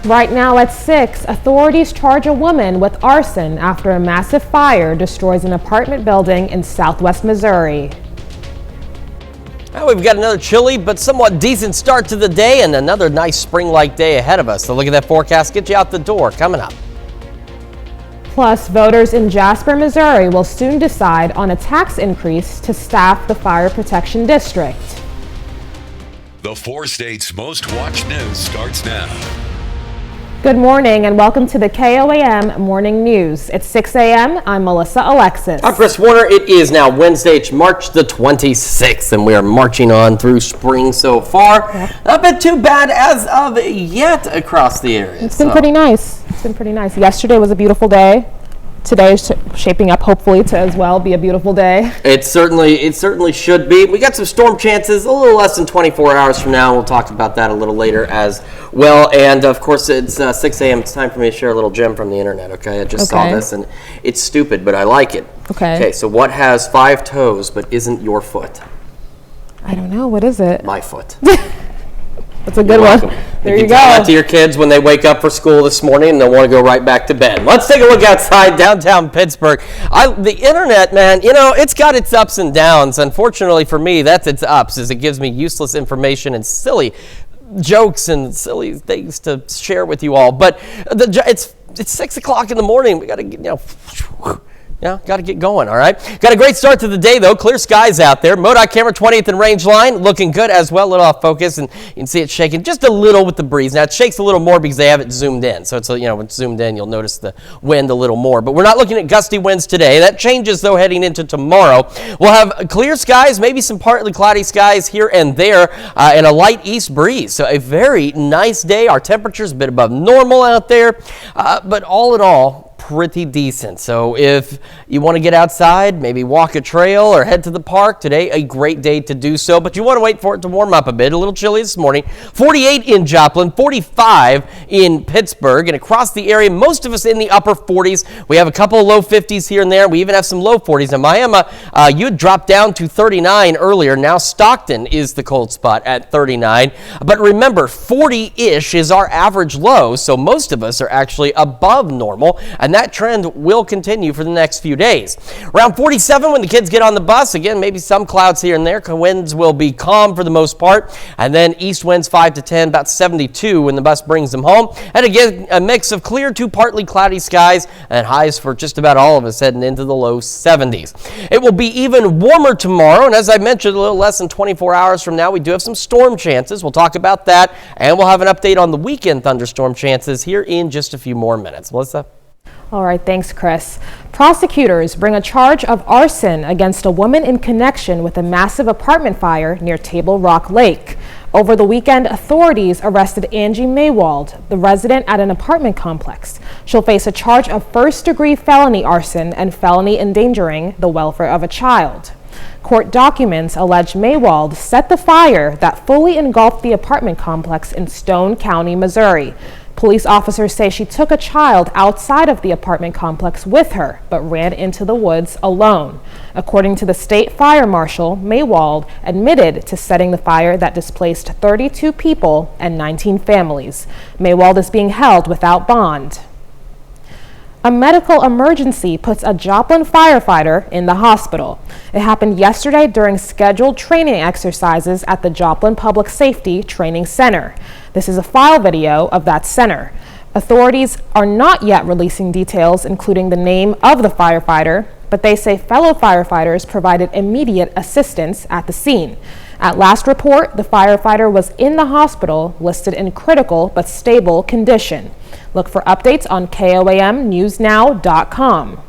Right now at 6, authorities charge a woman with arson after a massive fire destroys an apartment building in southwest Missouri. Well, we've got another chilly but somewhat decent start to the day and another nice spring-like day ahead of us. So look at that forecast, get you out the door coming up. Plus, voters in Jasper, Missouri will soon decide on a tax increase to staff the fire protection district. The 4 states' most watched news starts now. Good morning and welcome to the KOAM Morning News. It's 6 a.m. I'm Melissa Alexis. I'm Chris Warner. It is now Wednesday, it's March the 26th, and we are marching on through spring so far. Yep. Not been too bad as of yet across the area. It's been pretty nice. It's been pretty nice. Yesterday was a beautiful day. Today is shaping up hopefully to as well be a beautiful day. It certainly should be. We got some storm chances a little less than 24 hours from now. We'll talk about that a little later as well. And of course, it's 6 a.m. It's time for me to share a little gem from the internet. Okay, I just saw this and it's stupid, but I like it. Okay, so what has 5 toes but isn't your foot? I don't know. What is it? My foot. That's a good one. There you go. Tell that to your kids when they wake up for school this morning and they'll want to go right back to bed. Let's take a look outside downtown Pittsburgh. The internet, man, you know, it's got its ups and downs. Unfortunately for me, that's its ups, is it gives me useless information and silly jokes and silly things to share with you all. But it's 6 o'clock in the morning. We got to got to get going, all right? Got a great start to the day, though. Clear skies out there. MoDOT camera 20th and range line looking good as well. A little off focus, and you can see it shaking just a little with the breeze. Now, it shakes a little more because they have it zoomed in. So, when it's zoomed in, you'll notice the wind a little more. But we're not looking at gusty winds today. That changes, though, heading into tomorrow. We'll have clear skies, maybe some partly cloudy skies here and there, and a light east breeze. So, a very nice day. Our temperature's a bit above normal out there. But all in all, pretty decent. So if you want to get outside, maybe walk a trail or head to the park today, a great day to do so. But you want to wait for it to warm up a bit. A little chilly this morning. 48 in Joplin, 45 in Pittsburgh, and across the area, most of us in the upper 40s. We have a couple of low 50s here and there. We even have some low 40s. In Miami, you had dropped down to 39 earlier. Now Stockton is the cold spot at 39. But remember, 40-ish is our average low, so most of us are actually above normal, and that trend will continue for the next few days. Around 47 when the kids get on the bus, again, maybe some clouds here and there. Winds will be calm for the most part. And then east winds 5 to 10, about 72 when the bus brings them home. And again, a mix of clear to partly cloudy skies and highs for just about all of us heading into the low 70s. It will be even warmer tomorrow. And as I mentioned, a little less than 24 hours from now, we do have some storm chances. We'll talk about that. And we'll have an update on the weekend thunderstorm chances here in just a few more minutes. Melissa? All right, thanks, Chris. Prosecutors bring a charge of arson against a woman in connection with a massive apartment fire near Table Rock Lake. Over the weekend, authorities arrested Angie Maywald, the resident at an apartment complex. She'll face a charge of first-degree felony arson and felony endangering the welfare of a child. Court documents allege Maywald set the fire that fully engulfed the apartment complex in Stone County, Missouri. Police officers say she took a child outside of the apartment complex with her, but ran into the woods alone. According to the state fire marshal, Maywald admitted to setting the fire that displaced 32 people and 19 families. Maywald is being held without bond. A medical emergency puts a Joplin firefighter in the hospital. It happened yesterday during scheduled training exercises at the Joplin Public Safety Training Center. This is a file video of that center. Authorities are not yet releasing details, including the name of the firefighter, but they say fellow firefighters provided immediate assistance at the scene. At last report, the firefighter was in the hospital, listed in critical but stable condition. Look for updates on KOAMnewsnow.com.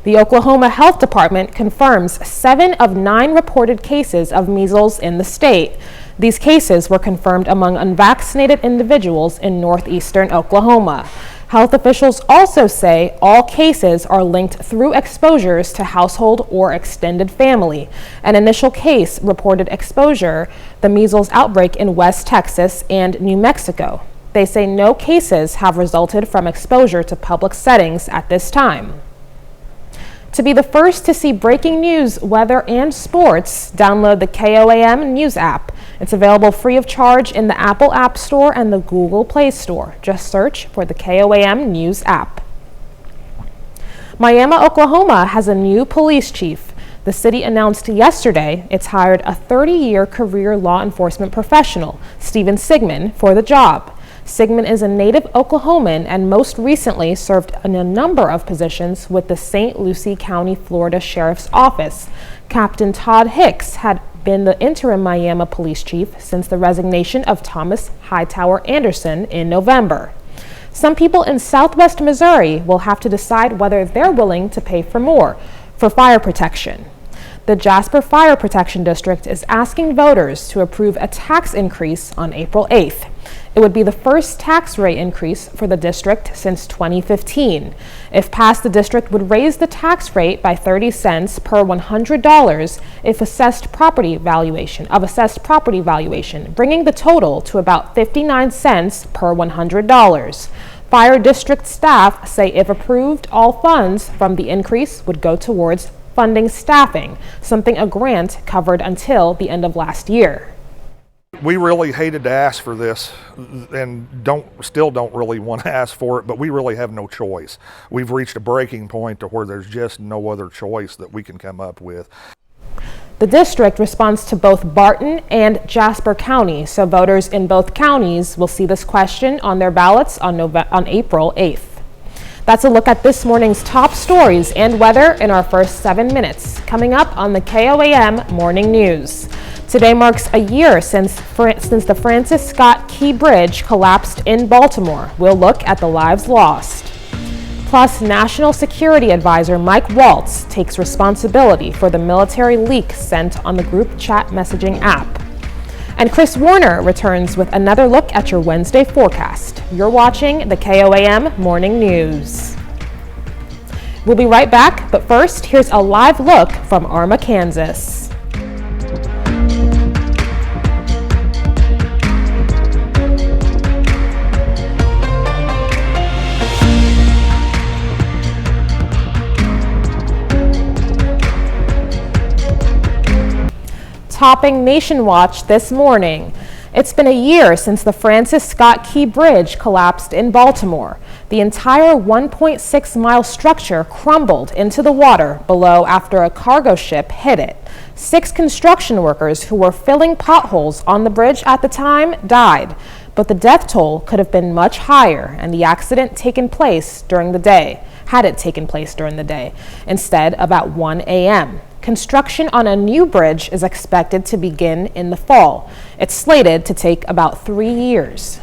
The Oklahoma Health Department confirms 7 of 9 reported cases of measles in the state. These cases were confirmed among unvaccinated individuals in northeastern Oklahoma. Health officials also say all cases are linked through exposures to household or extended family. An initial case reported exposure, the measles outbreak in West Texas and New Mexico. They say no cases have resulted from exposure to public settings at this time. To be the first to see breaking news, weather, and sports, download the KOAM News app. It's available free of charge in the Apple App Store and the Google Play Store. Just search for the KOAM News app. Miami, Oklahoma has a new police chief. The city announced yesterday it's hired a 30-year career law enforcement professional, Stephen Sigmund, for the job. Sigmund is a native Oklahoman and most recently served in a number of positions with the St. Lucie County, Florida Sheriff's Office. Captain Todd Hicks had been the interim Miami police chief since the resignation of Thomas Hightower Anderson in November. Some people in southwest Missouri will have to decide whether they're willing to pay for more for fire protection. The Jasper Fire Protection District is asking voters to approve a tax increase on April 8th. It would be the first tax rate increase for the district since 2015. If passed, the district would raise the tax rate by 30 cents per $100 if assessed property valuation, bringing the total to about 59 cents per $100. Fire district staff say if approved, all funds from the increase would go towards funding staffing, something a grant covered until the end of last year. We really hated to ask for this and still don't really want to ask for it, but we really have no choice. We've reached a breaking point to where there's just no other choice that we can come up with. The district responds to both Barton and Jasper County, so voters in both counties will see this question on their ballots on April 8th. That's a look at this morning's top stories and weather in our first 7 minutes. Coming up on the KOAM Morning News. Today marks a year since the Francis Scott Key Bridge collapsed in Baltimore. We'll look at the lives lost. Plus, National Security Advisor Mike Waltz takes responsibility for the military leak sent on the group chat messaging app. And Chris Warner returns with another look at your Wednesday forecast. You're watching the KOAM Morning News. We'll be right back, but first, here's a live look from Arma, Kansas. Topping Nation Watch this morning. It's been a year since the Francis Scott Key Bridge collapsed in Baltimore. The entire 1.6-mile structure crumbled into the water below after a cargo ship hit it. 6 construction workers who were filling potholes on the bridge at the time died, but the death toll could have been much higher and the accident had it taken place during the day, instead about 1 a.m. Construction on a new bridge is expected to begin in the fall. It's slated to take about 3 years.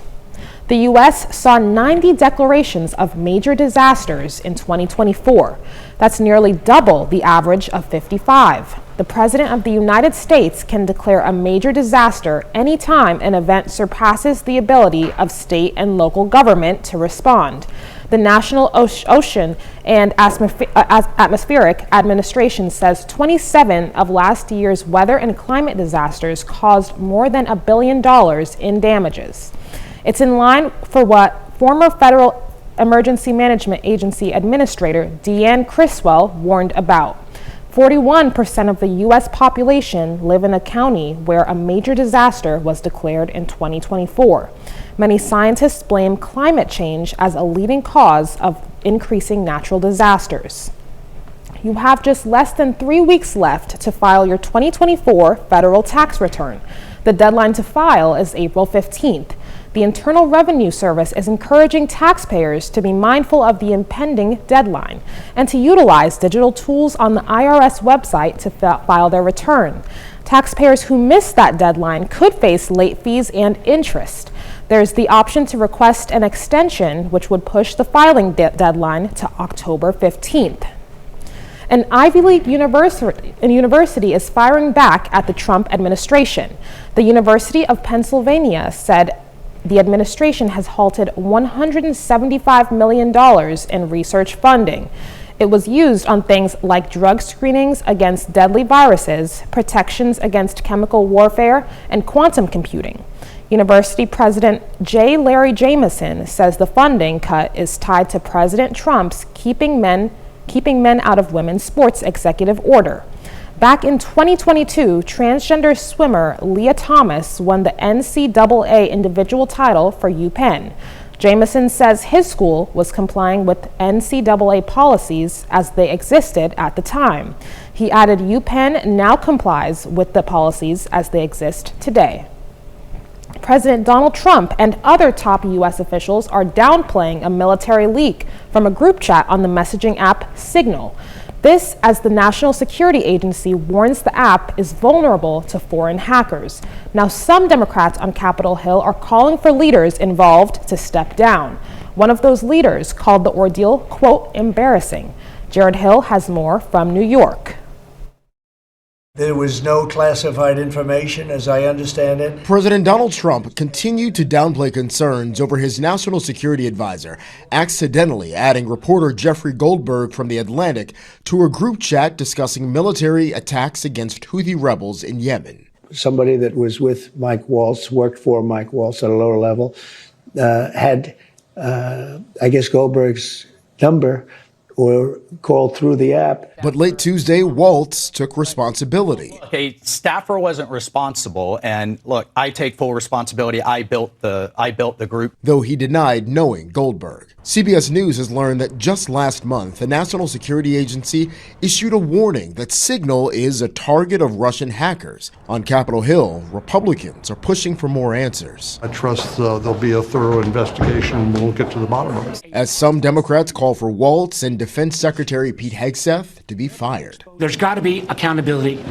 The U.S. saw 90 declarations of major disasters in 2024. That's nearly double the average of 55. The President of the United States can declare a major disaster anytime an event surpasses the ability of state and local government to respond. The National Ocean and Atmospheric Administration says 27 of last year's weather and climate disasters caused more than $1 billion in damages. It's in line for what former Federal Emergency Management Agency Administrator Deanne Criswell warned about. 41% of the U.S. population live in a county where a major disaster was declared in 2024. Many scientists blame climate change as a leading cause of increasing natural disasters. You have just less than 3 weeks left to file your 2024 federal tax return. The deadline to file is April 15th. The Internal Revenue Service is encouraging taxpayers to be mindful of the impending deadline and to utilize digital tools on the IRS website to file their return. Taxpayers who miss that deadline could face late fees and interest. There's the option to request an extension, which would push the filing deadline to October 15th. An Ivy League university is firing back at the Trump administration. The University of Pennsylvania said the administration has halted $175 million in research funding. It was used on things like drug screenings against deadly viruses, protections against chemical warfare, and quantum computing. University President J. Larry Jameson says the funding cut is tied to President Trump's keeping men out of women's sports executive order. Back in 2022, transgender swimmer Leah Thomas won the NCAA individual title for UPenn. Jamison says his school was complying with NCAA policies as they existed at the time. He added UPenn now complies with the policies as they exist today. President Donald Trump and other top U.S. officials are downplaying a military leak from a group chat on the messaging app Signal. This as the National Security Agency warns the app is vulnerable to foreign hackers. Now, some Democrats on Capitol Hill are calling for leaders involved to step down. One of those leaders called the ordeal, quote, embarrassing. Jared Hill has more from New York. There was no classified information, as I understand it. President Donald Trump continued to downplay concerns over his national security advisor, accidentally adding reporter Jeffrey Goldberg from The Atlantic to a group chat discussing military attacks against Houthi rebels in Yemen. Somebody that was with Mike Waltz, worked for Mike Waltz at a lower level, had, I guess, Goldberg's number or called through the app. But late Tuesday, Waltz took responsibility. A staffer wasn't responsible, and look, I take full responsibility. I built the group. Though he denied knowing Goldberg. CBS News has learned that just last month, the National Security Agency issued a warning that Signal is a target of Russian hackers. On Capitol Hill, Republicans are pushing for more answers. I trust there'll be a thorough investigation and we'll get to the bottom of it. As some Democrats call for Waltz and Defense Secretary Pete Hegseth to be fired. There's got to be accountability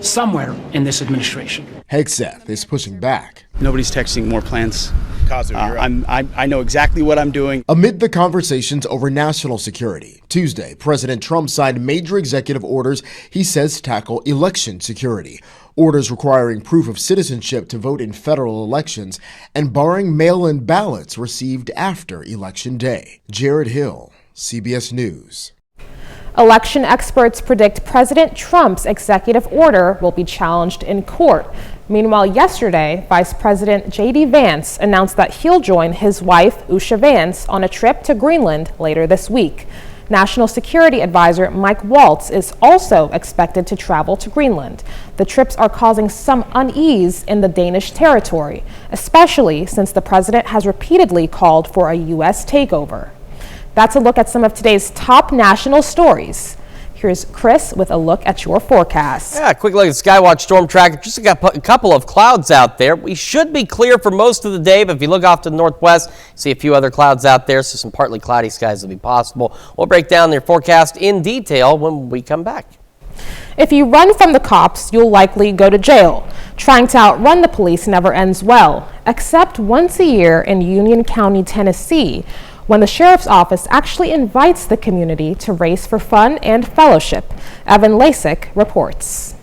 somewhere in this administration. Hegseth is pushing back. Nobody's texting more plans. I know exactly what I'm doing. Amid the conversations over national security, Tuesday, President Trump signed major executive orders he says tackle election security. Orders requiring proof of citizenship to vote in federal elections and barring mail-in ballots received after Election Day. Jared Hill, CBS News. Election experts predict President Trump's executive order will be challenged in court. Meanwhile, yesterday, Vice President J.D. Vance announced that he'll join his wife, Usha Vance, on a trip to Greenland later this week. National Security Advisor Mike Waltz is also expected to travel to Greenland. The trips are causing some unease in the Danish territory, especially since the president has repeatedly called for a U.S. takeover. That's a look at some of today's top national stories. Here's Chris with a look at your forecast. Yeah, quick look at Skywatch Storm Tracker. Just got a couple of clouds out there. We should be clear for most of the day, but if you look off to the northwest, see a few other clouds out there, so some partly cloudy skies will be possible. We'll break down their forecast in detail when we come back. If you run from the cops, you'll likely go to jail. Trying to outrun the police never ends well, except once a year in Union County, Tennessee, when the sheriff's office actually invites the community to race for fun and fellowship. Evan Lasik reports.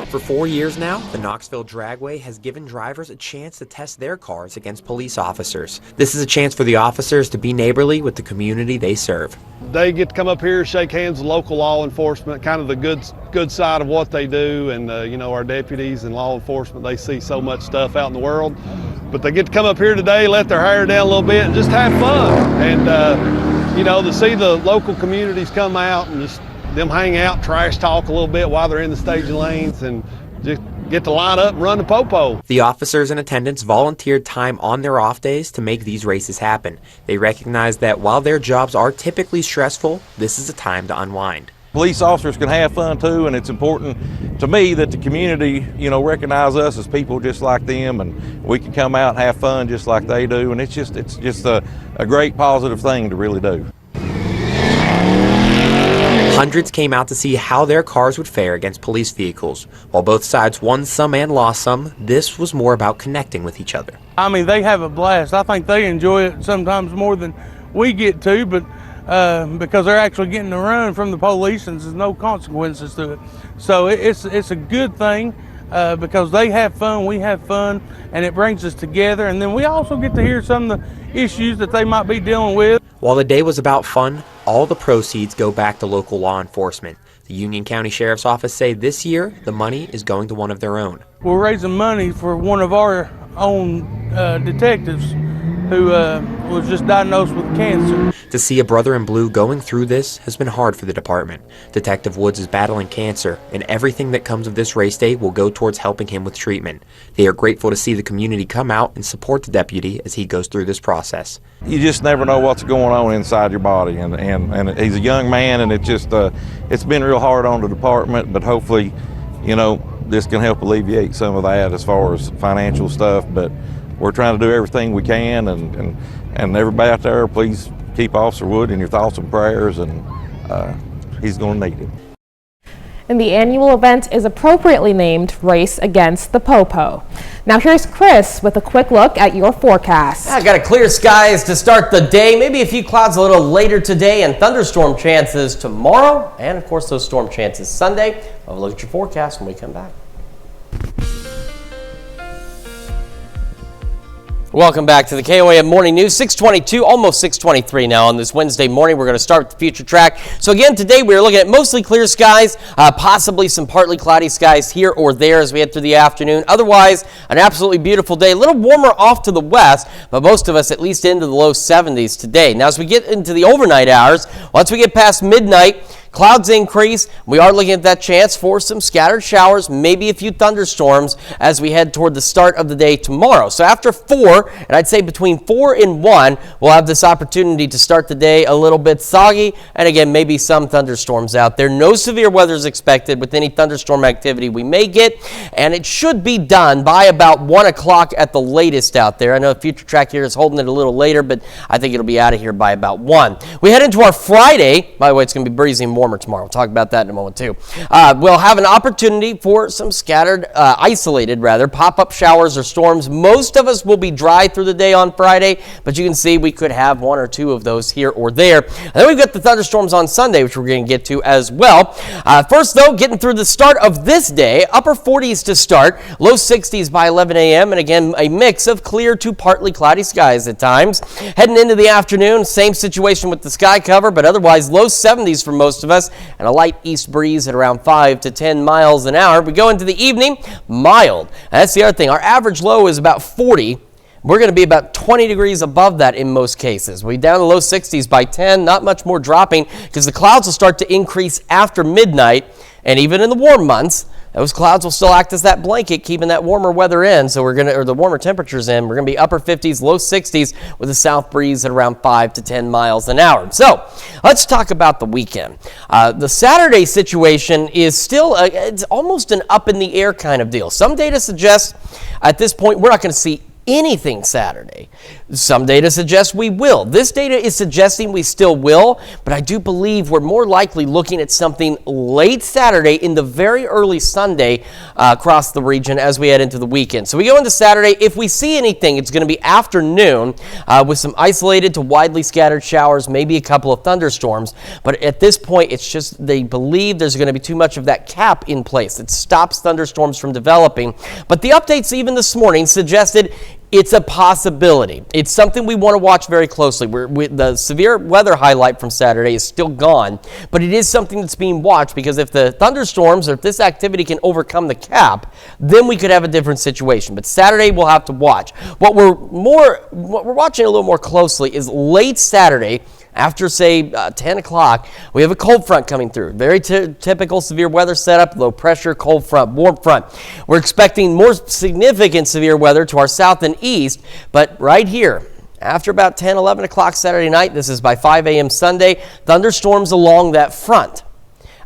For 4 years now, the Knoxville Dragway has given drivers a chance to test their cars against police officers. This is a chance for the officers to be neighborly with the community they serve. They get to come up here, shake hands with local law enforcement, kind of the good side of what they do. And, our deputies and law enforcement, they see so much stuff out in the world. But they get to come up here today, let their hair down a little bit, and just have fun. And, to see the local communities come out and just them hang out, trash talk a little bit while they're in the staging lanes and just get to line up and run the popo. The officers in attendance volunteered time on their off days to make these races happen. They recognize that while their jobs are typically stressful, this is a time to unwind. Police officers can have fun too, and it's important to me that the community, recognize us as people just like them, and we can come out and have fun just like they do, and it's just a great positive thing to really do. Hundreds came out to see how their cars would fare against police vehicles. While both sides won some and lost some, this was more about connecting with each other. I mean, they have a blast. I think they enjoy it sometimes more than we get to, but because they're actually getting to run from the police and there's no consequences to it. So it's a good thing because they have fun, we have fun, and it brings us together. And then we also get to hear some of the issues that they might be dealing with. While the day was about fun, all the proceeds go back to local law enforcement. The Union County Sheriff's Office say this year the money is going to one of their own. We're raising money for one of our own detectives who was just diagnosed with cancer. To see a brother in blue going through this has been hard for the department. Detective Woods is battling cancer, and everything that comes of this race day will go towards helping him with treatment. They are grateful to see the community come out and support the deputy as he goes through this process. You just never know what's going on inside your body, and he's a young man, and it's been real hard on the department, but hopefully, this can help alleviate some of that as far as financial stuff. But we're trying to do everything we can, and everybody out there, please keep Officer Wood in your thoughts and prayers, and he's going to need it. And the annual event is appropriately named Race Against the Popo. Now here's Chris with a quick look at your forecast. I got a clear skies to start the day. Maybe a few clouds a little later today and thunderstorm chances tomorrow. And of course those storm chances Sunday. We'll have a look at your forecast when we come back. Welcome back to the KOAM Morning News. 622, almost 623 now on this Wednesday morning. We're going to start with the future track. So again, today we're looking at mostly clear skies, possibly some partly cloudy skies here or there as we head through the afternoon. Otherwise, an absolutely beautiful day. A little warmer off to the west, but most of us at least into the low 70s today. Now as we get into the overnight hours, once we get past midnight, clouds increase. We are looking at that chance for some scattered showers, maybe a few thunderstorms as we head toward the start of the day tomorrow. So after 4, and I'd say between 4 and 1, we'll have this opportunity to start the day a little bit soggy, and again, maybe some thunderstorms out there. No severe weather is expected with any thunderstorm activity we may get, and it should be done by about 1 o'clock at the latest out there. I know Future Track here is holding it a little later, but I think it'll be out of here by about 1. We head into our Friday. By the way, it's going to be breezy and warmer tomorrow. We'll talk about that in a moment too. We'll have an opportunity for some scattered, isolated pop-up showers or storms. Most of us will be dry through the day on Friday, but you can see we could have 1 or 2 of those here or there. And then we've got the thunderstorms on Sunday, which we're going to get to as well. First though, getting through the start of this day, upper 40s to start, low 60s by 11 a.m. and again, a mix of clear to partly cloudy skies at times. Heading into the afternoon, same situation with the sky cover, but otherwise low 70s for most of us, and a light east breeze at around 5 to 10 miles an hour. We go into the evening, mild. And that's the other thing. Our average low is about 40. We're going to be about 20 degrees above that in most cases. We're down to low 60s by 10, not much more dropping because the clouds will start to increase after midnight, and even in the warm months, those clouds will still act as that blanket, keeping that warmer weather in. So the warmer temperatures in. We're going to be upper 50s, low 60s with a south breeze at around 5 to 10 miles an hour. So let's talk about the weekend. The Saturday situation is still, it's almost an up in the air kind of deal. Some data suggests at this point we're not going to see anything Saturday. Some data suggests we will. This data is suggesting we still will, but I do believe we're more likely looking at something late Saturday in the very early Sunday across the region as we head into the weekend. So we go into Saturday. If we see anything, it's going to be afternoon with some isolated to widely scattered showers, maybe a couple of thunderstorms. But at this point, it's just they believe there's going to be too much of that cap in place. It stops thunderstorms from developing. But the updates even this morning suggested it's a possibility. It's something we want to watch very closely. The severe weather highlight from Saturday is still gone, but it is something that's being watched because if the thunderstorms or if this activity can overcome the cap, then we could have a different situation. But Saturday we'll have to watch. What we're watching a little more closely is late Saturday. After, say, 10 o'clock, we have a cold front coming through. Very typical severe weather setup, low pressure, cold front, warm front. We're expecting more significant severe weather to our south and east, but right here, after about 10, 11 o'clock Saturday night, this is by 5 a.m. Sunday, thunderstorms along that front.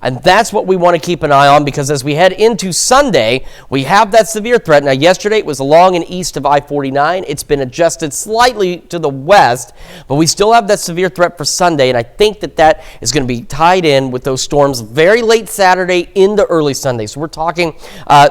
And that's what we want to keep an eye on because as we head into Sunday, we have that severe threat. Now, yesterday it was along and east of I-49. It's been adjusted slightly to the west, but we still have that severe threat for Sunday. And I think that is going to be tied in with those storms very late Saturday into early Sunday. So we're talking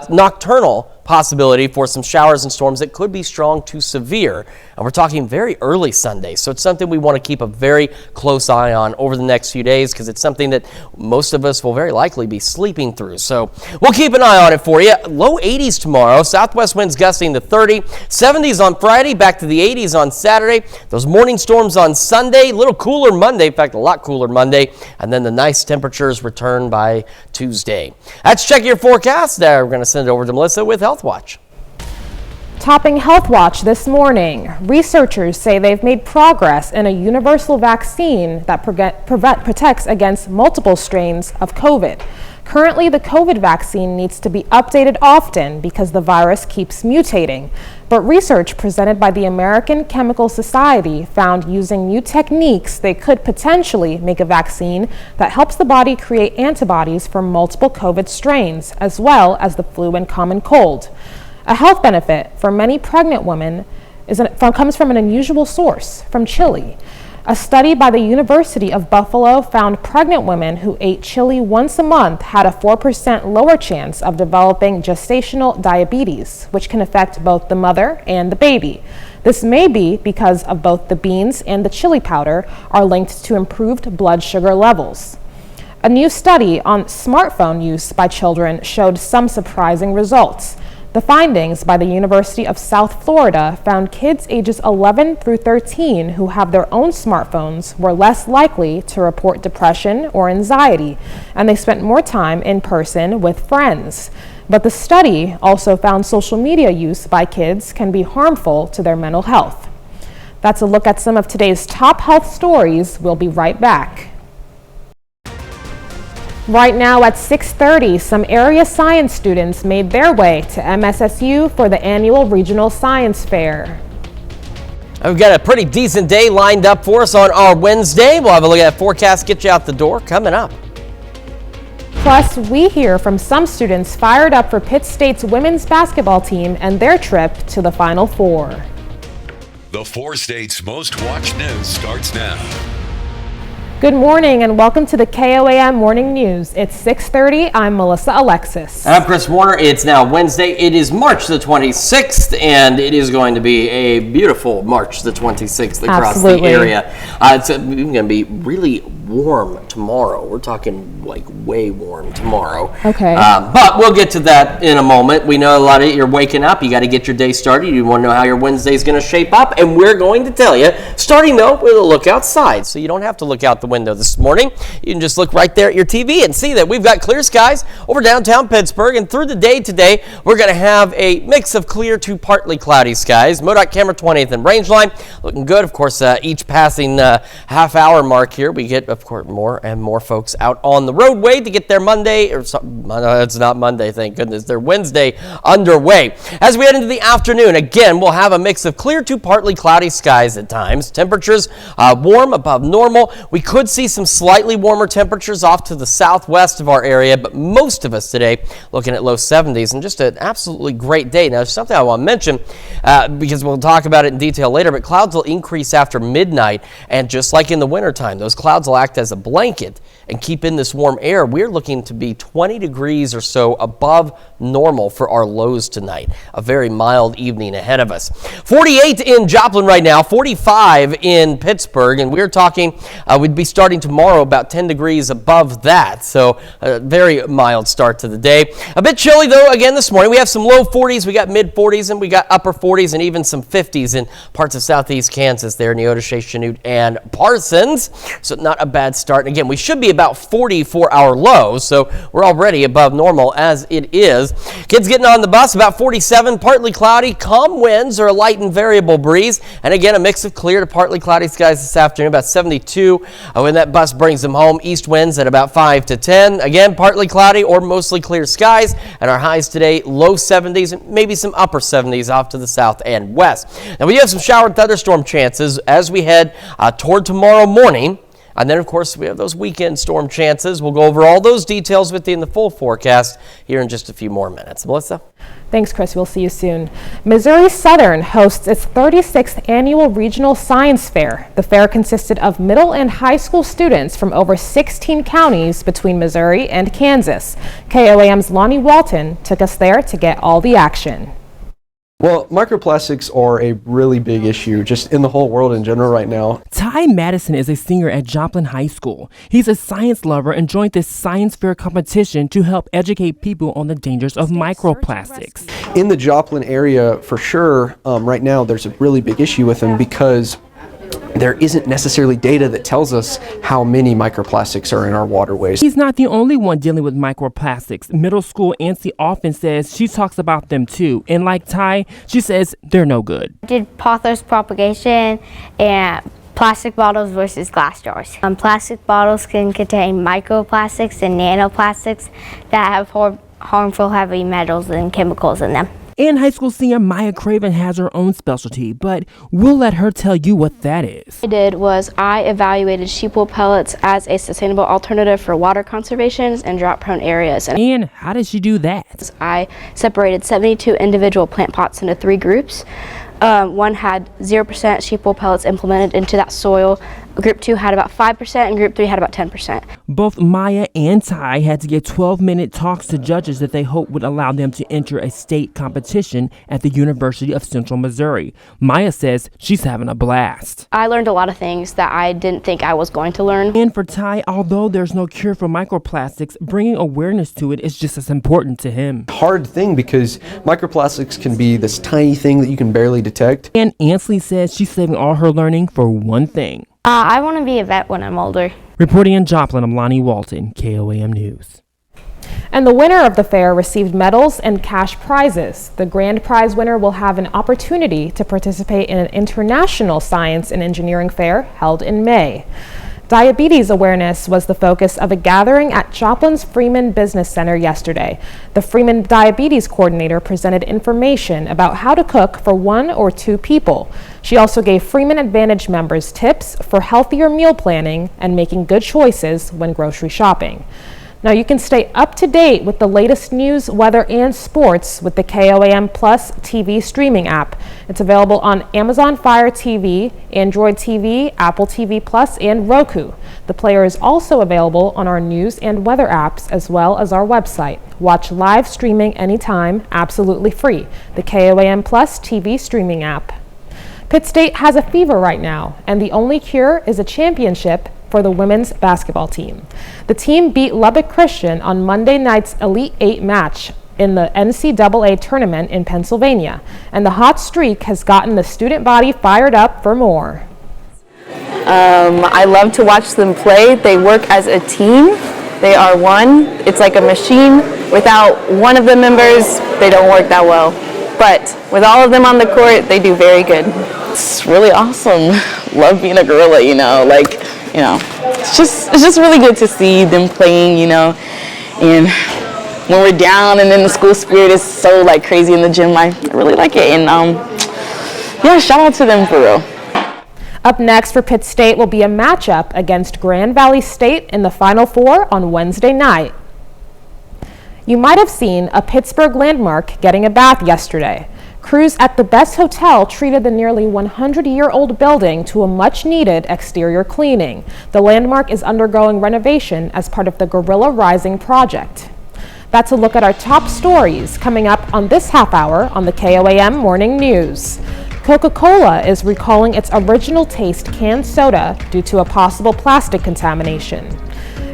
nocturnal possibility for some showers and storms that could be strong to severe. And we're talking very early Sunday. So it's something we want to keep a very close eye on over the next few days because it's something that most of us will very likely be sleeping through. So we'll keep an eye on it for you. Low 80s tomorrow. Southwest winds gusting to 30. 70s on Friday. Back to the 80s on Saturday. Those morning storms on Sunday. A little cooler Monday. In fact, a lot cooler Monday. And then the nice temperatures return by Tuesday. Let's check your forecast there. We're going to send it over to Melissa with Health Watch. Topping Health Watch this morning, researchers say they've made progress in a universal vaccine that protects against multiple strains of COVID. Currently, the COVID vaccine needs to be updated often because the virus keeps mutating. But research presented by the American Chemical Society found using new techniques, they could potentially make a vaccine that helps the body create antibodies for multiple COVID strains, as well as the flu and common cold. A health benefit for many pregnant women comes from an unusual source, from chili. A study by the University of Buffalo found pregnant women who ate chili once a month had a 4% lower chance of developing gestational diabetes, which can affect both the mother and the baby. This may be because of both the beans and the chili powder are linked to improved blood sugar levels. A new study on smartphone use by children showed some surprising results. The findings by the University of South Florida found kids ages 11 through 13 who have their own smartphones were less likely to report depression or anxiety, and they spent more time in person with friends. But the study also found social media use by kids can be harmful to their mental health. That's a look at some of today's top health stories. We'll be right back. Right now at 6:30, some area science students made their way to MSSU for the annual Regional Science Fair. We've got a pretty decent day lined up for us on our Wednesday. We'll have a look at that forecast, get you out the door, coming up. Plus, we hear from some students fired up for Pitt State's women's basketball team and their trip to the Final Four. The 4 States Most Watched News starts now. Good morning and welcome to the KOAM Morning News. It's 6:30. I'm Melissa Alexis. And I'm Chris Warner. It's now Wednesday. It is March the 26th, and it is going to be a beautiful March the 26th across the area. It's going to be really warm tomorrow. We're talking like way warm tomorrow. Okay. But we'll get to that in a moment. We know a lot of you're waking up. You got to get your day started. You want to know how your Wednesday is going to shape up, and we're going to tell you, starting though with a look outside. So you don't have to look out the window this morning. You can just look right there at your TV and see that we've got clear skies over downtown Pittsburgh, and through the day today we're going to have a mix of clear to partly cloudy skies. MoDOT camera 20th and range line looking good. Of course, each passing half hour mark here, we get, of course, more and more folks out on the roadway to get their Monday, or it's not Monday, thank goodness, their Wednesday underway. As we head into the afternoon, again, we'll have a mix of clear to partly cloudy skies at times. Temperatures warm above normal. We could see some slightly warmer temperatures off to the southwest of our area, but most of us today looking at low 70s, and just an absolutely great day. Now, there's something I want to mention because we'll talk about it in detail later, but clouds will increase after midnight, and just like in the wintertime, those clouds will act as a blanket and keep in this warm air. We're looking to be 20 degrees or so above normal for our lows tonight. A very mild evening ahead of us. 48 in Joplin right now, 45 in Pittsburgh, and we're talking we'd be starting tomorrow about 10 degrees above that. So a very mild start to the day. A bit chilly though again this morning. We have some low 40s, we got mid 40s, and we got upper 40s and even some 50s in parts of southeast Kansas there, Neodesha, Chanute, and Parsons. So not a bad start. And again, we should be about 40 for our low, so we're already above normal as it is. Kids getting on the bus, about 47, partly cloudy, calm winds or a light and variable breeze, and again a mix of clear to partly cloudy skies this afternoon, about 72 when that bus brings them home. East winds at about 5 to 10. Again, partly cloudy or mostly clear skies, and our highs today low 70s and maybe some upper 70s off to the south and west. Now we do have some shower and thunderstorm chances as we head toward tomorrow morning. And then, of course, we have those weekend storm chances. We'll go over all those details with you in the full forecast here in just a few more minutes. Melissa? Thanks, Chris. We'll see you soon. Missouri Southern hosts its 36th annual Regional Science Fair. The fair consisted of middle and high school students from over 16 counties between Missouri and Kansas. KOAM's Lonnie Walton took us there to get all the action. Well, microplastics are a really big issue just in the whole world in general right now. Ty Madison is a senior at Joplin High School. He's a science lover and joined this science fair competition to help educate people on the dangers of microplastics. In the Joplin area, for sure, right now there's a really big issue with them because there isn't necessarily data that tells us how many microplastics are in our waterways. He's not the only one dealing with microplastics. Middle school Nancy often says she talks about them too. And like Ty, she says they're no good. I did pothos propagation and plastic bottles versus glass jars. Plastic bottles can contain microplastics and nanoplastics that have harmful heavy metals and chemicals in them. And high school senior Maya Craven has her own specialty, but we'll let her tell you what that is. What I did was I evaluated sheep wool pellets as a sustainable alternative for water conservation and drought-prone areas. And how did she do that? I separated 72 individual plant pots into 3 groups. One had 0% sheep wool pellets implemented into that soil. Group 2 had about 5%, and Group 3 had about 10%. Both Maya and Ty had to give 12-minute talks to judges that they hope would allow them to enter a state competition at the University of Central Missouri. Maya says she's having a blast. I learned a lot of things that I didn't think I was going to learn. And for Ty, although there's no cure for microplastics, bringing awareness to it is just as important to him. Hard thing because microplastics can be this tiny thing that you can barely detect. And Ansley says she's saving all her learning for one thing. I want to be a vet when I'm older. Reporting in Joplin, I'm Lonnie Walton, KOAM News. And the winner of the fair received medals and cash prizes. The grand prize winner will have an opportunity to participate in an international science and engineering fair held in May. Diabetes awareness was the focus of a gathering at Joplin's Freeman Business Center yesterday. The Freeman Diabetes Coordinator presented information about how to cook for 1 or 2 people. She also gave Freeman Advantage members tips for healthier meal planning and making good choices when grocery shopping. Now you can stay up to date with the latest news, weather, and sports with the KOAM Plus TV streaming app. It's available on Amazon Fire TV, Android TV, Apple TV Plus, and Roku. The player is also available on our news and weather apps as well as our website. Watch live streaming anytime, absolutely free. The KOAM Plus TV streaming app. Pitt State has a fever right now, and the only cure is a championship for the women's basketball team. The team beat Lubbock Christian on Monday night's Elite 8 match in the NCAA tournament in Pennsylvania, and the hot streak has gotten the student body fired up for more. I love to watch them play. They work as a team. They are one. It's like a machine. Without one of the members, they don't work that well. But with all of them on the court, they do very good. It's really awesome. Love being a gorilla, it's just really good to see them playing, and when we're down and then the school spirit is so crazy in the gym, I really like it, and shout out to them for real. Up next for Pitt State will be a matchup against Grand Valley State in the Final Four on Wednesday night. You might have seen a Pittsburgh landmark getting a bath yesterday. Crews at the Best Hotel treated the nearly 100-year-old building to a much-needed exterior cleaning. The landmark is undergoing renovation as part of the Gorilla Rising project. That's a look at our top stories coming up on this half hour on the KOAM Morning News. Coca-Cola is recalling its original taste canned soda due to a possible plastic contamination.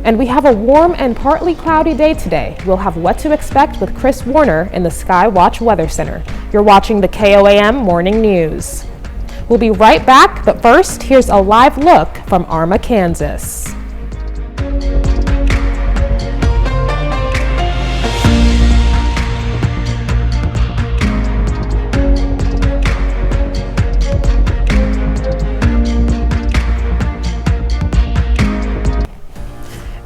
And we have a warm and partly cloudy day today. We'll have what to expect with Chris Warner in the Skywatch Weather Center. You're watching the KOAM Morning News. We'll be right back, but first, here's a live look from Arma, Kansas.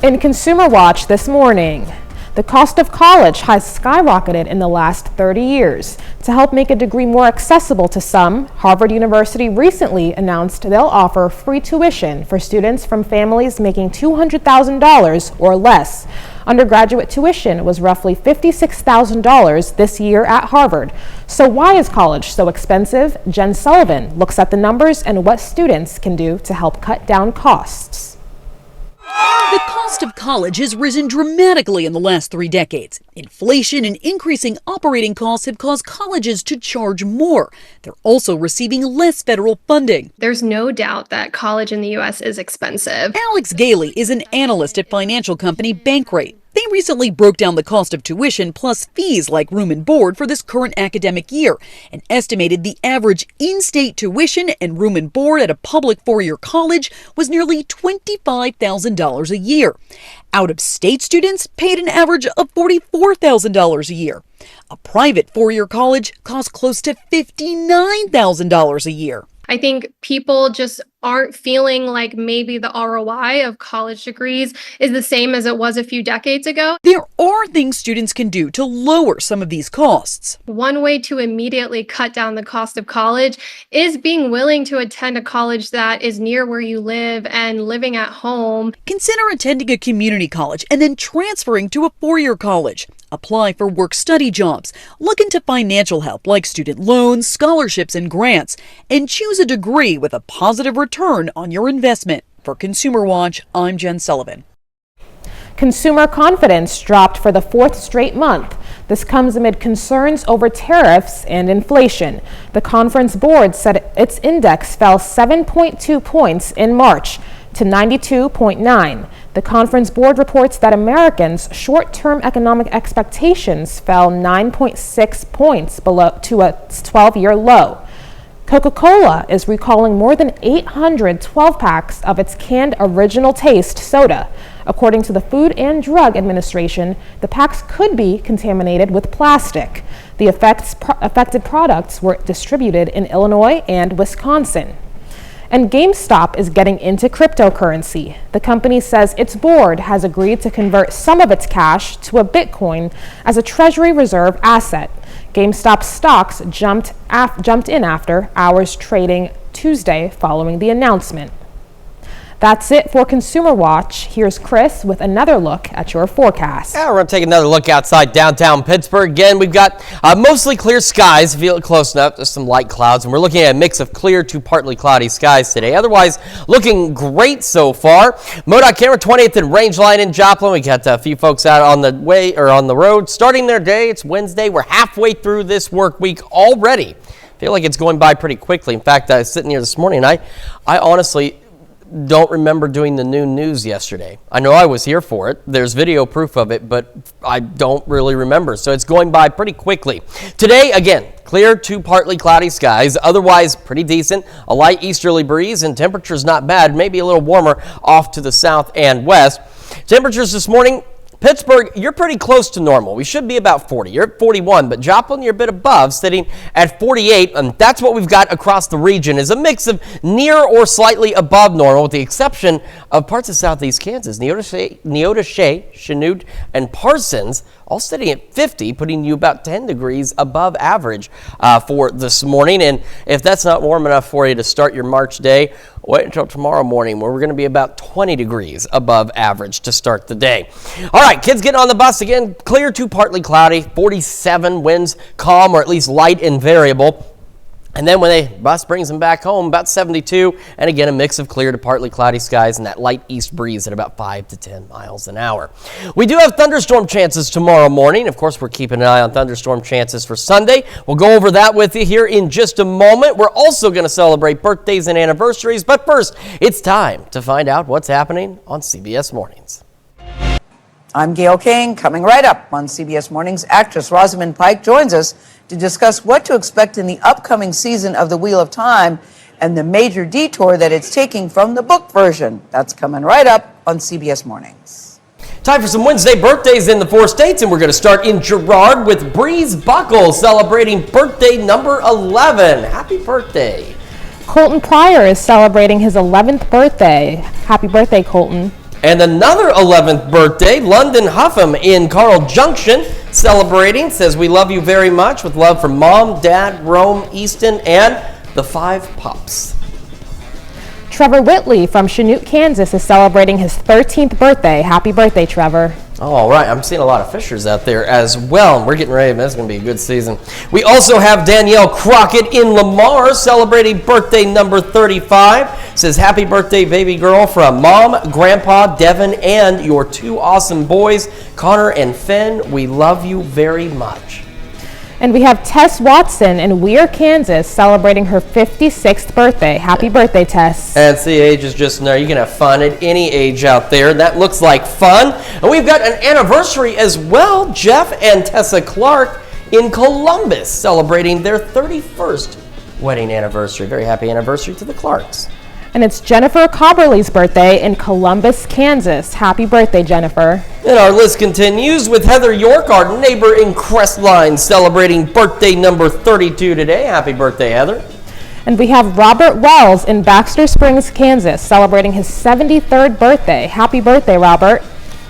In Consumer Watch this morning, the cost of college has skyrocketed in the last 30 years. To help make a degree more accessible to some, Harvard University recently announced they'll offer free tuition for students from families making $200,000 or less. Undergraduate tuition was roughly $56,000 this year at Harvard. So why is college so expensive? Jen Sullivan looks at the numbers and what students can do to help cut down costs. The cost of college has risen dramatically in the last 3 decades. Inflation and increasing operating costs have caused colleges to charge more. They're also receiving less federal funding. There's no doubt that college in the U.S. is expensive. Alex Gailey is an analyst at financial company Bankrate. They recently broke down the cost of tuition plus fees like room and board for this current academic year and estimated the average in-state tuition and room and board at a public four-year college was nearly $25,000 a year. Out-of-state students paid an average of $44,000 a year. A private four-year college costs close to $59,000 a year. I think people just aren't feeling like maybe the ROI of college degrees is the same as it was a few decades ago. There are things students can do to lower some of these costs. One way to immediately cut down the cost of college is being willing to attend a college that is near where you live and living at home. Consider attending a community college and then transferring to a four-year college. Apply for work-study jobs, look into financial help like student loans, scholarships, and grants, and choose a degree with a positive return on your investment. For Consumer Watch, I'm Jen Sullivan. Consumer confidence dropped for the fourth straight month. This comes amid concerns over tariffs and inflation. The conference board said its index fell 7.2 points in March to 92.9. The conference board reports that Americans' short-term economic expectations fell 9.6 points below to a 12-year low. Coca-Cola is recalling more than 800 12-packs of its canned Original Taste soda. According to the Food and Drug Administration, the packs could be contaminated with plastic. The affected products were distributed in Illinois and Wisconsin. And GameStop is getting into cryptocurrency. The company says its board has agreed to convert some of its cash to a Bitcoin as a Treasury reserve asset. GameStop stocks jumped in after hours trading Tuesday following the announcement. That's it for Consumer Watch. Here's Chris with another look at your forecast. Yeah, we're going to take another look outside downtown Pittsburgh. Again, we've got mostly clear skies. If you look close enough, there's some light clouds, and we're looking at a mix of clear to partly cloudy skies today. Otherwise, looking great so far. MoDOT camera 20th and Range Line in Joplin. We got a few folks out on the way or on the road starting their day. It's Wednesday. We're halfway through this work week already. I feel like it's going by pretty quickly. In fact, I was sitting here this morning, and I honestly don't remember doing the noon news yesterday. I know I was here for it. There's video proof of it, but I don't really remember. So it's going by pretty quickly. Today, again, clear to partly cloudy skies. Otherwise, pretty decent. A light easterly breeze and temperatures not bad. Maybe a little warmer off to the south and west. Temperatures this morning, Pittsburgh, you're pretty close to normal. We should be about 40. You're at 41, but Joplin, you're a bit above, sitting at 48. And that's what we've got across the region is a mix of near or slightly above normal, with the exception of parts of southeast Kansas. Neodesha, Chanute, and Parsons all sitting at 50, putting you about 10 degrees above average for this morning. And if that's not warm enough for you to start your March day, wait until tomorrow morning, where we're going to be about 20 degrees above average to start the day. All right, kids getting on the bus again, clear to partly cloudy, 47, winds calm or at least light and variable. And then when the bus brings them back home, about 72, and again, a mix of clear to partly cloudy skies and that light east breeze at about 5 to 10 miles an hour. We do have thunderstorm chances tomorrow morning. Of course, we're keeping an eye on thunderstorm chances for Sunday. We'll go over that with you here in just a moment. We're also going to celebrate birthdays and anniversaries, but first, it's time to find out what's happening on CBS Mornings. I'm Gail King. Coming right up on CBS Mornings, actress Rosamund Pike joins us to discuss what to expect in the upcoming season of The Wheel of Time and the major detour that it's taking from the book version. That's coming right up on CBS Mornings. Time for some Wednesday birthdays in the 4 states, and we're going to start in Girard with Breeze Buckle celebrating birthday number 11. Happy birthday. Colton Pryor is celebrating his 11th birthday. Happy birthday, Colton. And another 11th birthday, London Huffam in Carl Junction, celebrating, says we love you very much, with love from Mom, Dad, Rome, Easton, and the 5 pups. Trevor Whitley from Chanute, Kansas is celebrating his 13th birthday. Happy birthday, Trevor. All right, I'm seeing a lot of Fishers out there as well. We're getting ready. It's going to be a good season. We also have Danielle Crockett in Lamar celebrating birthday number 35. Says happy birthday, baby girl, from Mom, Grandpa, Devin, and your 2 awesome boys, Connor and Finn. We love you very much. And we have Tess Watson in Weir, Kansas, celebrating her 56th birthday. Happy birthday, Tess. And see, age is just there. You can have fun at any age out there. That looks like fun. And we've got an anniversary as well. Jeff and Tessa Clark in Columbus, celebrating their 31st wedding anniversary. Very happy anniversary to the Clarks. And it's Jennifer Cobberly's birthday in Columbus, Kansas. Happy birthday, Jennifer. And our list continues with Heather York, our neighbor in Crestline, celebrating birthday number 32 today. Happy birthday, Heather. And we have Robert Wells in Baxter Springs, Kansas, celebrating his 73rd birthday. Happy birthday, Robert.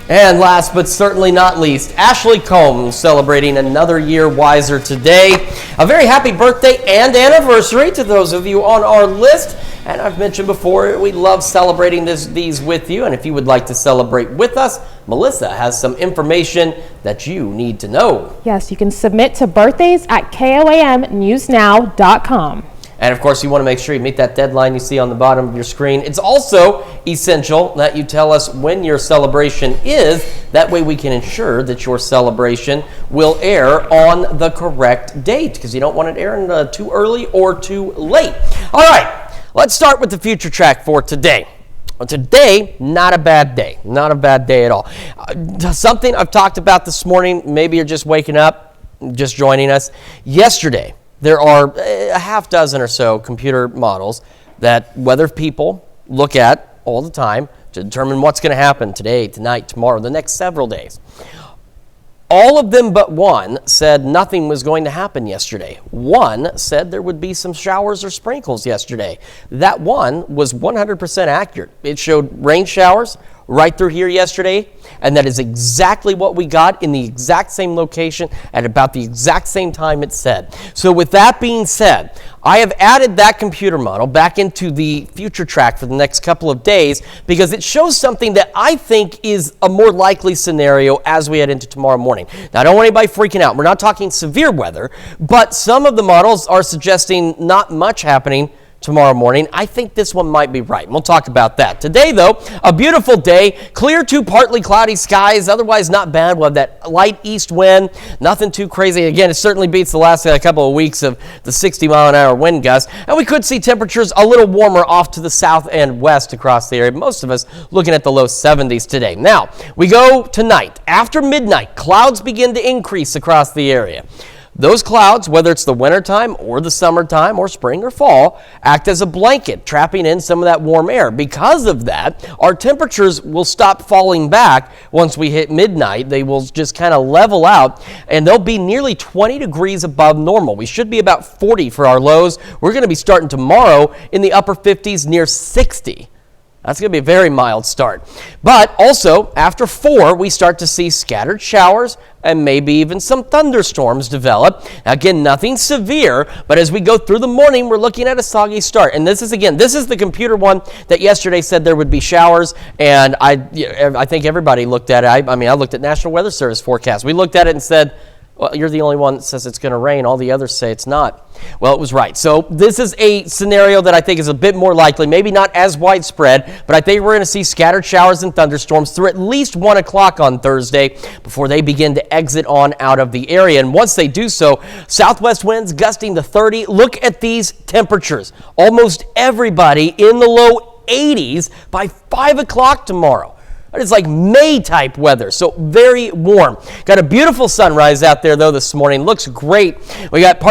And last but certainly not least, Ashley Combs, celebrating another year wiser today. A very happy birthday and anniversary to those of you on our list. And I've mentioned before, we love celebrating these with you. And if you would like to celebrate with us, Melissa has some information that you need to know. Yes, you can submit to birthdays at KOAMnewsnow.com. And of course, you want to make sure you meet that deadline you see on the bottom of your screen. It's also essential that you tell us when your celebration is. That way we can ensure that your celebration will air on the correct date, because you don't want it airing too early or too late. All right. Let's start with the future track for today. Today, not a bad day. Not a bad day at all. Something I've talked about this morning, maybe you're just waking up, just joining us. Yesterday, there are a half dozen or so computer models that weather people look at all the time to determine what's going to happen today, tonight, tomorrow, the next several days. All of them but one said nothing was going to happen yesterday. One said there would be some showers or sprinkles yesterday. That one was 100% accurate. It showed rain showers right through here yesterday, and that is exactly what we got in the exact same location at about the exact same time it said. So with that being said, I have added that computer model back into the future track for the next couple of days because it shows something that I think is a more likely scenario as we head into tomorrow morning. Now, I don't want anybody freaking out. We're not talking severe weather, but some of the models are suggesting not much happening tomorrow morning. I think this one might be right. We'll talk about that. Today, though, a beautiful day. Clear to partly cloudy skies. Otherwise, not bad. We'll have that light east wind. Nothing too crazy. Again, it certainly beats the last couple of weeks of the 60-mile-an-hour wind gusts. And we could see temperatures a little warmer off to the south and west across the area. Most of us looking at the low 70s today. Now, we go tonight. After midnight, clouds begin to increase across the area. Those clouds, whether it's the wintertime or the summertime or spring or fall, act as a blanket, trapping in some of that warm air. Because of that, our temperatures will stop falling back once we hit midnight. They will just kind of level out, and they'll be nearly 20 degrees above normal. We should be about 40 for our lows. We're going to be starting tomorrow in the upper 50s, near 60. That's going to be a very mild start. But also, after 4, we start to see scattered showers and maybe even some thunderstorms develop. Now, again, nothing severe, but as we go through the morning, we're looking at a soggy start. And this is the computer one that yesterday said there would be showers, and I think everybody looked at it. I looked at National Weather Service forecast. We looked at it and said, well, you're the only one that says it's going to rain. All the others say it's not. Well, it was right. So this is a scenario that I think is a bit more likely, maybe not as widespread, but I think we're going to see scattered showers and thunderstorms through at least 1 o'clock on Thursday before they begin to exit on out of the area. And once they do so, southwest winds gusting to 30. Look at these temperatures. Almost everybody in the low 80s by 5 o'clock tomorrow. It's like May-type weather, so very warm. Got a beautiful sunrise out there, though, this morning. Looks great. We got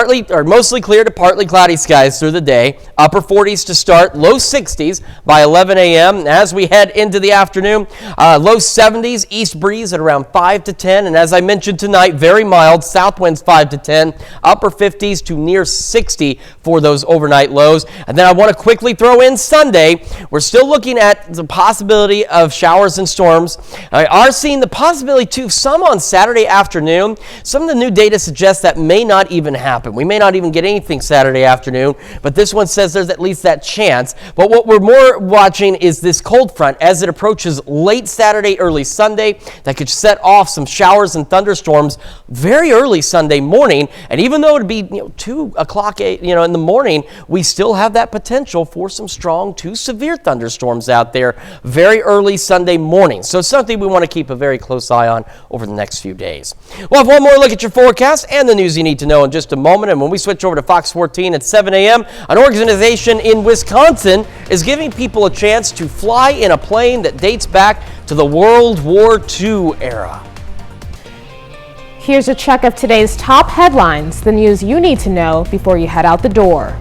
mostly clear to partly cloudy skies through the day. Upper 40s to start, low 60s by 11 a.m. As we head into the afternoon, low 70s, east breeze at around 5 to 10. And as I mentioned tonight, very mild, south winds 5 to 10, upper 50s to near 60 for those overnight lows. And then I want to quickly throw in Sunday. We're still looking at the possibility of showers and storms. I are seeing the possibility too, some on Saturday afternoon. Some of the new data suggests that may not even happen. We may not even get anything Saturday afternoon, but this one says there's at least that chance. But what we're more watching is this cold front as it approaches late Saturday, early Sunday. That could set off some showers and thunderstorms very early Sunday morning. And even though it'd be 2 o'clock in the morning, we still have that potential for some strong to severe thunderstorms out there very early Sunday morning. morning. So something we want to keep a very close eye on over the next few days. We'll have one more look at your forecast and the news you need to know in just a moment. And when we switch over to Fox 14 at 7 a.m., an organization in Wisconsin is giving people a chance to fly in a plane that dates back to the World War II era. Here's a check of today's top headlines, the news you need to know before you head out the door.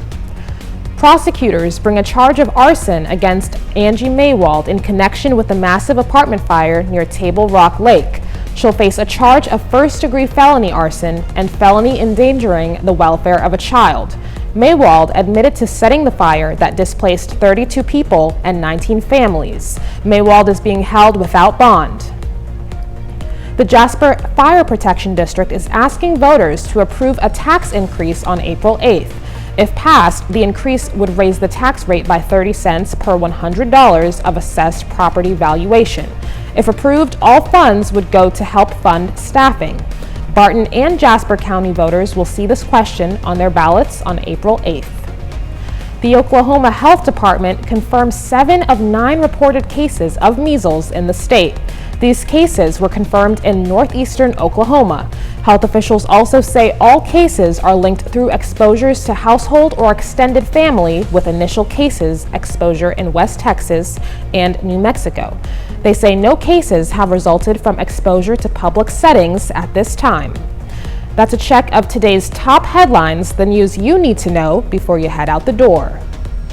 Prosecutors bring a charge of arson against Angie Maywald in connection with the massive apartment fire near Table Rock Lake. She'll face a charge of first-degree felony arson and felony endangering the welfare of a child. Maywald admitted to setting the fire that displaced 32 people and 19 families. Maywald is being held without bond. The Jasper Fire Protection District is asking voters to approve a tax increase on April 8th. If passed, the increase would raise the tax rate by 30 cents per $100 of assessed property valuation. If approved, all funds would go to help fund staffing. Barton and Jasper County voters will see this question on their ballots on April 8th. The Oklahoma Health Department confirmed 7 of 9 reported cases of measles in the state. These cases were confirmed in northeastern Oklahoma. Health officials also say all cases are linked through exposures to household or extended family, with initial cases exposure in West Texas and New Mexico. They say no cases have resulted from exposure to public settings at this time. That's a check of today's top headlines, the news you need to know before you head out the door.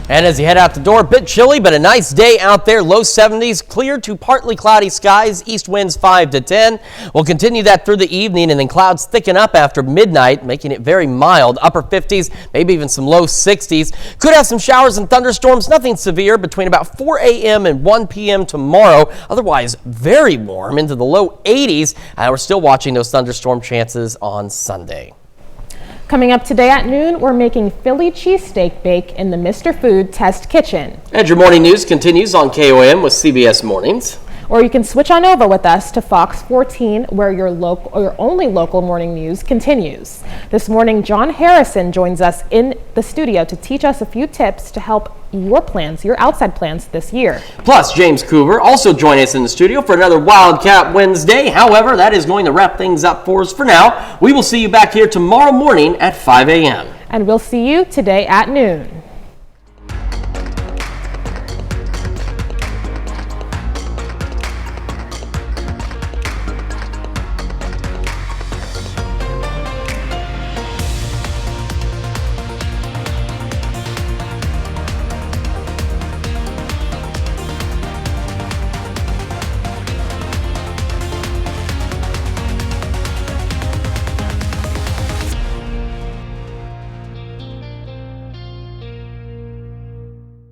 And as you head out the door, a bit chilly, but a nice day out there. Low 70s, clear to partly cloudy skies, east winds 5 to 10. We'll continue that through the evening, and then clouds thicken up after midnight, making it very mild. Upper 50s, maybe even some low 60s. Could have some showers and thunderstorms, nothing severe, between about 4 a.m. and 1 p.m. tomorrow. Otherwise, very warm into the low 80s. We're still watching those thunderstorm chances on Sunday. Coming up today at noon, we're making Philly cheesesteak bake in the Mr. Food Test Kitchen. And your morning news continues on KOM with CBS Mornings. Or you can switch on over with us to Fox 14, where your only local morning news continues. This morning, John Harrison joins us in the studio to teach us a few tips to help your outside plans this year. Plus, James Coover also join us in the studio for another Wildcat Wednesday. However, that is going to wrap things up for us for now. We will see you back here tomorrow morning at 5 a.m. And we'll see you today at noon.